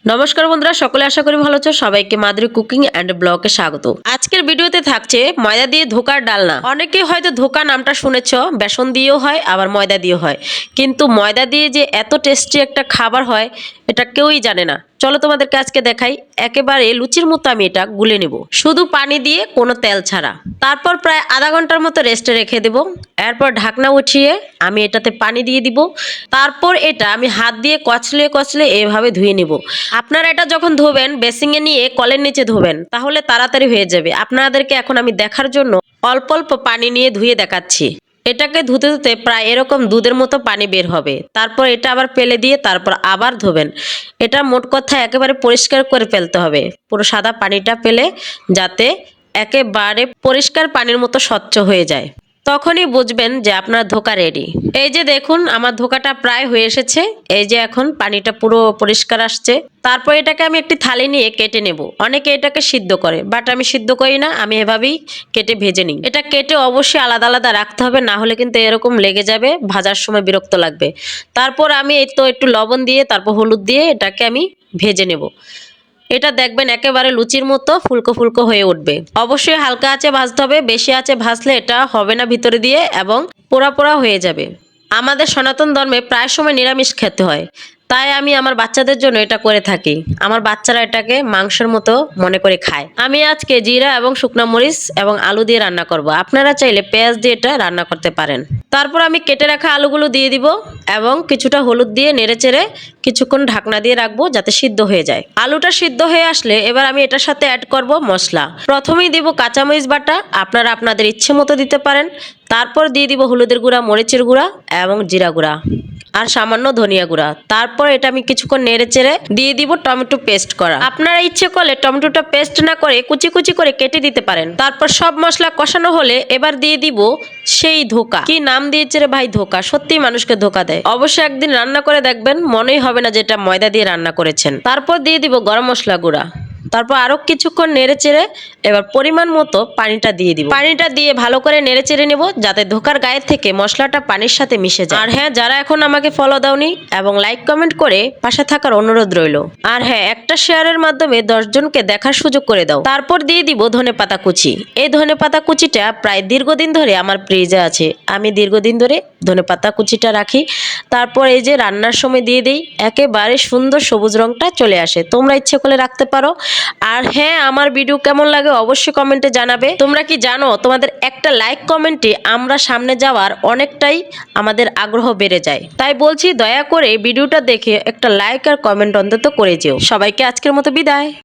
নমস্কার বন্ধুরা, সকলে আশা করি ভালো আছো। সবাইকে মাধুরী কুকিং অ্যান্ড ব্লগে স্বাগত। আজকের ভিডিওতে থাকছে ময়দা দিয়ে ধোকার ডালনা। অনেকে হয়তো ধোকা নামটা শুনেছো, বেসন দিয়েও হয় আবার ময়দা দিয়েও হয়, কিন্তু ময়দা দিয়ে যে এত টেস্টি একটা খাবার হয় এটা কেউই জানে না। চলো তোমাদেরকে আজকে দেখাই। একেবারে লুচির মতো আমি এটা গুলে নেব, শুধু পানি দিয়ে, কোনো তেল ছাড়া। তারপর প্রায় আধা ঘন্টার মতো রেস্টে রেখে দেব। এরপর ঢাকনা উঠিয়ে আমি এটাতে পানি দিয়ে দিব। তারপর এটা আমি হাত দিয়ে কচলে কচলে এভাবে ধুয়ে নিব। আপনারা এটা যখন ধোবেন বেসিংয়ে নিয়ে কলের নিচে ধোবেন, তাহলে তাড়াতাড়ি হয়ে যাবে। আপনাদেরকে এখন আমি দেখার জন্য অল্প অল্প পানি নিয়ে ধুয়ে দেখাচ্ছি। এটাকে ধুতে ধুতে প্রায় এরকম দুধের মতো পানি বের হবে। তারপর এটা আবার ফেলে দিয়ে তারপর আবার ধোবেন। এটা মোট কথা একেবারে পরিষ্কার করে ফেলতে হবে, পুরো সাদা পানিটা ফেলে, যাতে একেবারে পরিষ্কার পানির মতো স্বচ্ছ হয়ে যায়। তখনই বুঝবেন যে আপনার ধোকা রেডি। এই যে দেখুন, আমার ধোকাটা প্রায় হয়ে এসেছে। এই যে এখন পানিটা পুরো পরিষ্কার আসছে। তারপর এটাকে আমি একটি থালি নিয়ে কেটে নেব। অনেকে এটাকে সিদ্ধ করে, বাট আমি সিদ্ধ করি না, আমি এভাবেই কেটে ভেজে নিই। এটা কেটে অবশ্যই আলাদা আলাদা রাখতে হবে, না হলে কিন্তু এরকম লেগে যাবে, ভাজার সময় বিরক্ত লাগবে। তারপর আমি এই তো একটু লবণ দিয়ে তারপর হলুদ দিয়ে এটাকে আমি ভেজে নেব। এটা দেখবেন একেবারে লুচির মতো ফুলকো ফুলকো হয়ে উঠবে। অবশ্যই হালকা আঁচে ভাজতে হবে, বেশি আঁচে ভাজলে এটা হবে না ভিতরে দিয়ে, এবং পোড়া পোড়া হয়ে যাবে। আমাদের সনাতন ধর্মে প্রায় সময় নিরামিষ খেতে হয়, তাই আমি আমার বাচ্চাদের জন্য এটা করে থাকি। আমার বাচ্চারা এটাকে মাংসের মতো মনে করে খায়। আমি আজকে জিরা এবং শুকনা মরিচ এবং আলু দিয়ে রান্না করব। আপনারা চাইলে পেঁয়াজ দিয়ে এটা রান্না করতে পারেন। তারপর আমি কেটে রাখা আলুগুলো দিয়ে দিব এবং কিছুটা হলুদ দিয়ে নেড়েচেড়ে কিছুক্ষণ ঢাকনা দিয়ে রাখবো, যাতে সিদ্ধ হয়ে যায়। আলুটা সিদ্ধ হয়ে আসলে এবার আমি এটার সাথে অ্যাড করব মশলা। প্রথমেই দিব কাঁচামরিচ বাটা, আপনারা আপনাদের ইচ্ছে মতো দিতে পারেন। তারপর দিয়ে দিব হলুদের গুঁড়া, মরিচের গুঁড়া এবং জিরা গুঁড়া, আর সামান্য ধনিয়া গুঁড়া। তারপর এটা আমি কিছুক্ষণ নেড়ে চেড়ে দিয়ে দিব টমেটো পেস্ট করা। আপনারা ইচ্ছে করলে টমেটোটা পেস্ট না করে কুচি কুচি করে কেটে দিতে পারেন। তারপর সব মশলা কষানো হলে এবার দিয়ে দিব সেই ধোকা। কি নাম দিয়েছে রে ভাই, ধোকা! সত্যি মানুষকে ধোকা দেয়। অবশ্যই একদিন রান্না করে দেখবেন, মনেই হবে না যেটা ময়দা দিয়ে রান্না করেছেন। তারপর দিয়ে দিব গরম মশলা গুঁড়া। তারপর আরো কিছুক্ষণ নেড়ে চেড়ে এবার পরিমাণ মতো পানিটা দিয়ে দিব। পানিটা দিয়ে ভালো করে নেড়ে চেড়ে নেব, যাতে ধোকার গায়ে থেকে মশলাটা পানির সাথে মিশে যায়। আর হ্যাঁ, যারা এখন আমাকে ফলো দাওনি এবং লাইক কমেন্ট করে পাশে থাকার অনুরোধ রইল। আর হ্যাঁ, একটা শেয়ারের মাধ্যমে 10 জনকে দেখার সুযোগ করে দাও। তারপর দিয়ে দিব ধনেপাতা কুচি। এই ধনেপাতা কুচিটা প্রায় দীর্ঘদিন ধরে আমার ফ্রিজে আছে, আমি দীর্ঘদিন ধরে ধনেপাতা কুচিটা রাখি। তারপর এই যে রান্নার সময় দিয়ে দিই, একেবারে সুন্দর সবুজ রংটা চলে আসে। তোমরা ইচ্ছে করে রাখতে পারো। আর হ্যাঁ, আমার ভিডিও কেমন লাগে অবশ্যই কমেন্টে জানাবে। তোমরা কি জানো, তোমাদের একটা লাইক কমেন্টে আমরা সামনে যাওয়ার অনেকটাই আমাদের আগ্রহ বেড়ে যায়। তাই বলছি, দয়া করে ভিডিওটা দেখে একটা লাইক আর কমেন্ট অন্তত করে যেও। সবাইকে আজকের মতো বিদায়।